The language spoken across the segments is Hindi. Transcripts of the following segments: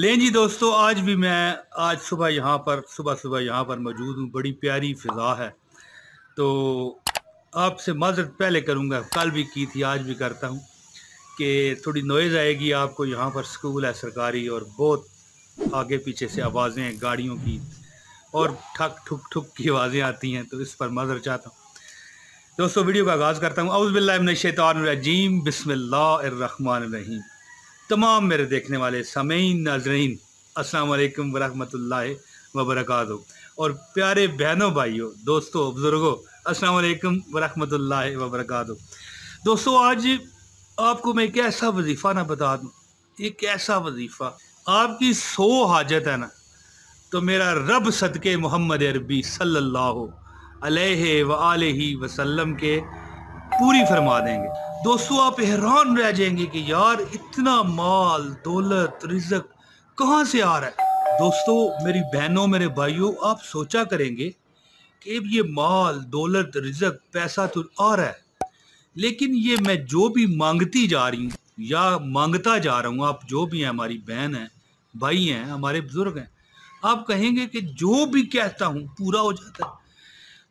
लें जी दोस्तों, आज सुबह सुबह यहाँ पर मौजूद हूँ। बड़ी प्यारी फिज़ा है। तो आपसे माज़रत पहले करूँगा, कल भी की थी, आज भी करता हूँ कि थोड़ी नॉइज़ आएगी आपको। यहाँ पर स्कूल है सरकारी और बहुत आगे पीछे से आवाज़ें हैं गाड़ियों की और ठक ठुक ठुक की आवाज़ें आती हैं, तो इस पर माज़रत चाहता हूँ। दोस्तों वीडियो का आगाज़ करता हूँ। औज़ु बिल्लाहि मिनश शैतानिर रजीम, बिस्मिल्लाहिर रहमानिर रहीम। तमाम मेरे देखने वाले सामीन नाज़रीन, अस्सलाम वालेकुम वरहमतुल्लाहि वबरकातुहू। और प्यारे बहनों, भाइयों, दोस्तों, बुज़ुर्गों, अस्सलाम वालेकुम वरहमतुल्लाहि वबरकातुहू। दोस्तों, आज आपको मैं एक ऐसा वजीफ़ा ना बता दूँ, एक ऐसा वजीफ़ा, आपकी 100 हाजत है ना, तो मेरा रब सदके मोहम्मद अरबी सल्लल्लाहु अलैहि व आलिहि वसल्लम के पूरी फरमा देंगे। दोस्तों, आप हैरान रह जाएंगे कि यार इतना माल दौलत रिज़्क कहाँ से आ रहा है। दोस्तों, मेरी बहनों, मेरे भाइयों, आप सोचा करेंगे कि ये माल दौलत रिज़्क पैसा तो आ रहा है, लेकिन ये मैं जो भी मांगती जा रही हूँ या मांगता जा रहा हूँ, आप जो भी हैं, हमारी बहन है, भाई हैं, हमारे बुजुर्ग हैं, आप कहेंगे कि जो भी कहता हूँ पूरा हो जाता है।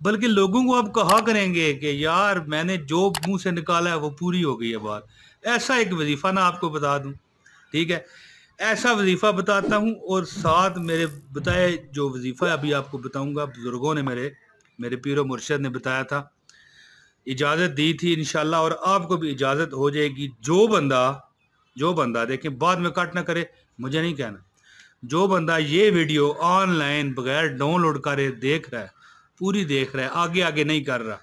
बल्कि लोगों को आप कहा करेंगे कि यार मैंने जो मुंह से निकाला है वो पूरी हो गई है बात। ऐसा एक वजीफा ना आपको बता दूं, ठीक है? ऐसा वजीफा बताता हूं और साथ मेरे बताए जो वजीफा अभी आपको बताऊंगा, बुजुर्गों ने मेरे मेरे पीरो मुर्शद ने बताया था, इजाज़त दी थी इंशाल्लाह, और आपको भी इजाज़त हो जाएगी। जो बंदा देखें, बाद में कट ना करे, मुझे नहीं कहना, जो बंदा ये वीडियो ऑनलाइन बगैर डाउनलोड करे देख रहा है, पूरी देख रहा है, आगे आगे नहीं कर रहा,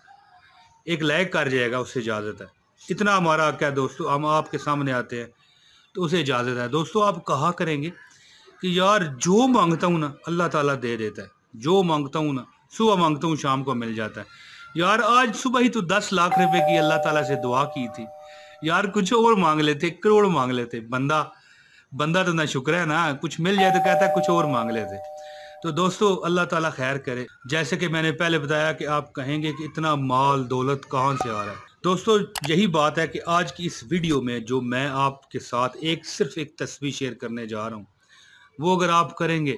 एक लाइक कर जाएगा, उससे इजाज़त है। इतना हमारा क्या दोस्तों, हम आपके सामने आते हैं तो उसे इजाज़त है। दोस्तों, आप कहा करेंगे कि यार जो मांगता हूँ ना अल्लाह ताला दे देता है, जो मांगता हूँ ना, सुबह मांगता हूँ शाम को मिल जाता है। यार आज सुबह ही तो 10 लाख रुपए की अल्लाह ताला से दुआ की थी। यार कुछ और मांग लेते, करोड़ मांग लेते। बंदा बंदा तो ना शुक्र है ना, कुछ मिल जाए तो कहता है कुछ और मांग लेते। तो दोस्तों, अल्लाह ताला खैर करे। जैसे कि मैंने पहले बताया कि आप कहेंगे कि इतना माल दौलत कहाँ से आ रहा है। दोस्तों, यही बात है कि आज की इस वीडियो में जो मैं आपके साथ सिर्फ एक तस्वीर शेयर करने जा रहा हूँ, वो अगर आप करेंगे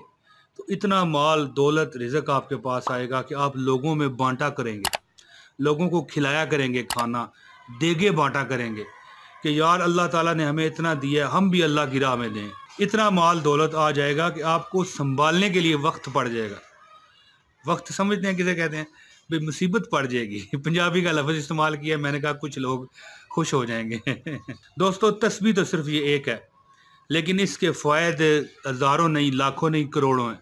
तो इतना माल दौलत रिज़्क आपके पास आएगा कि आप लोगों में बांटा करेंगे, लोगों को खिलाया करेंगे, खाना देगे बांटा करेंगे कि यार अल्लाह ताला ने हमें इतना दिया है, हम भी अल्लाह की राह में दें। इतना माल दौलत आ जाएगा कि आपको संभालने के लिए वक्त पड़ जाएगा। वक्त समझते हैं किसे कहते हैं? भाई मुसीबत पड़ जाएगी। पंजाबी का लफ्ज़ इस्तेमाल किया, मैंने कहा कुछ लोग खुश हो जाएंगे। दोस्तों, तस्बीह तो सिर्फ ये एक है, लेकिन इसके फ़ायदे हज़ारों नहीं, लाखों नहीं, करोड़ों हैं।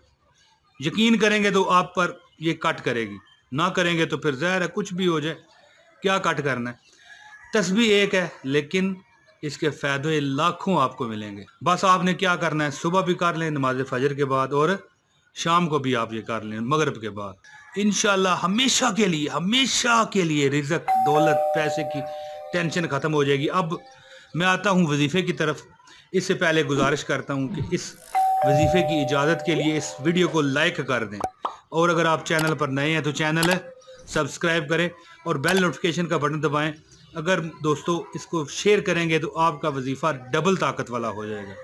यकीन करेंगे तो आप पर ये कट करेगी, ना करेंगे तो फिर ज़ाहिर है कुछ भी हो जाए, क्या कट करना है। तस्बीह एक है, लेकिन इसके फ़ायदे लाखों आपको मिलेंगे। बस आपने क्या करना है, सुबह भी कर लें नमाज फजर के बाद, और शाम को भी आप ये कर लें मगरिब के बाद। इंशाल्लाह हमेशा के लिए रिज़्क दौलत पैसे की टेंशन ख़त्म हो जाएगी। अब मैं आता हूँ वजीफ़े की तरफ। इससे पहले गुजारिश करता हूँ कि इस वजीफ़े की इजाज़त के लिए इस वीडियो को लाइक कर दें, और अगर आप चैनल पर नए हैं तो चैनल सब्सक्राइब करें और बेल नोटिफिकेशन का बटन दबाएं। अगर दोस्तों इसको शेयर करेंगे तो आपका वजीफ़ा डबल ताकत वाला हो जाएगा।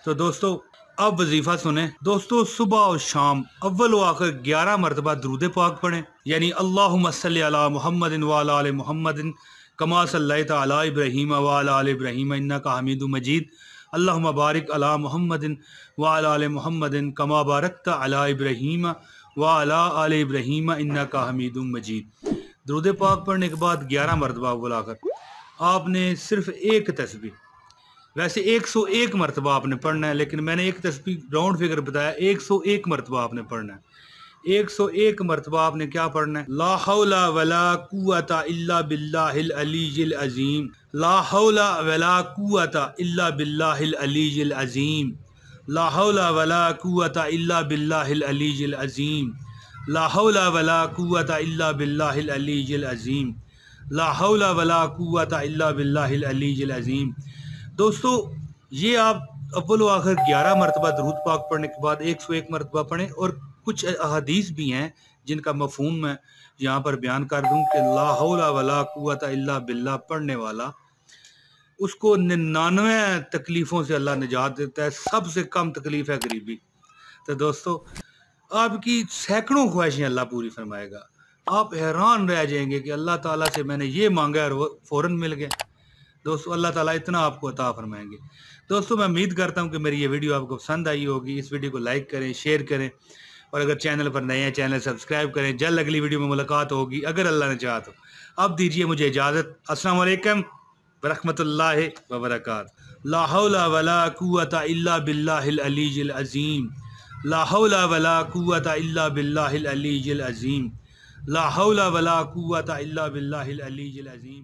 तो दोस्तों, अब वजीफ़ा सुने। दोस्तों, सुबह और शाम अव्वल व आखिर 11 मरतबा दुरूद पाक पढ़ें, यानी अल्लाहुम्मा सल्ली अला मुहम्मदिन व अला आलि मुहम्मदिन कमा सल्लैता अला इब्राहीम व अला आलि इब्राहीम इन्नका हमीदुम मजीद। अल्लाहुम्मा बारिक अला मुहम्मदिन व अला आलि मुहम्मदिन कमा बारकता अला इब्राहीम व अला आलि इब्राहीम इन्नका हमीदुम मजीद। दुरूद पाक पढ़ने के बाद 11 मरतबा बुलाकर आपने सिर्फ एक तस्बीह, वैसे 101 मरतबा आपने पढ़ना है, लेकिन मैंने एक तस्बीह राउंड फिगर बताया, 101 मरतबा आपने पढ़ना है। 101 मरतबा आपने क्या पढ़ना है? ला हौला वला कुव्वता इल्ला बिल्लाहिल अलीय्यिल अज़ीम, ला हौला वला कुव्वता इल्ला बिल्लाहिल अलीय्यिल अज़ीम, ला हौला वला कुव्वता इल्ला बिल्लाहिल अलीय्यिल अज़ीम, ला हौला वला कुव्वता इल्ला बिल्लाहिल अलीय्यिल अज़ीम, ला हौला वला कुव्वता इल्ला बिल्लाहिल अलीय्यिल अज़ीम। दोस्तों, ये आप अव्वल व आखिर 11 मरतबा दरूद पाक पढ़ने के बाद 101 मरतबा पढ़ें। और कुछ अहादीस भी हैं जिनका मफहूम मैं यहाँ पर बयान कर दूं कि ला हौला वला कुव्वता इल्ला बिल्लाह पढ़ने वाला उसको 99 तकलीफ़ों से अल्लाह निजात देता है। सबसे कम तकलीफ़ है गरीबी। तो दोस्तों, आपकी सैकड़ों ख्वाहिशें अल्लाह पूरी फरमाएगा। आप हैरान रह जाएंगे कि अल्लाह ताला से मैंने ये मांगा और वो फ़ौरन मिल गया। दोस्तों, अल्लाह ताला इतना आपको अता फरमाएंगे। दोस्तों, मैं उम्मीद करता हूँ कि मेरी ये वीडियो आपको पसंद आई होगी। इस वीडियो को लाइक करें, शेयर करें, और अगर चैनल पर नए हैं चैनल सब्सक्राइब करें। जल्द अगली वीडियो में मुलाकात होगी अगर अल्लाह ने चाहा तो। अब दीजिए मुझे इजाज़त। अस्सलाम वालेकुम वरहमतुल्लाहि वबरकातुहू। ला हौला वला कुव्वता इल्ला बिल्लाहिल अलीय्यिल अज़ीम। ला हौला वला कुव्वता इल्ला बिल्लाहिल अलीय्यिल अज़ीम। ला हौला वला कुव्वता इल्ला बिल्लाहिल अलीय्यिल अज़ीम।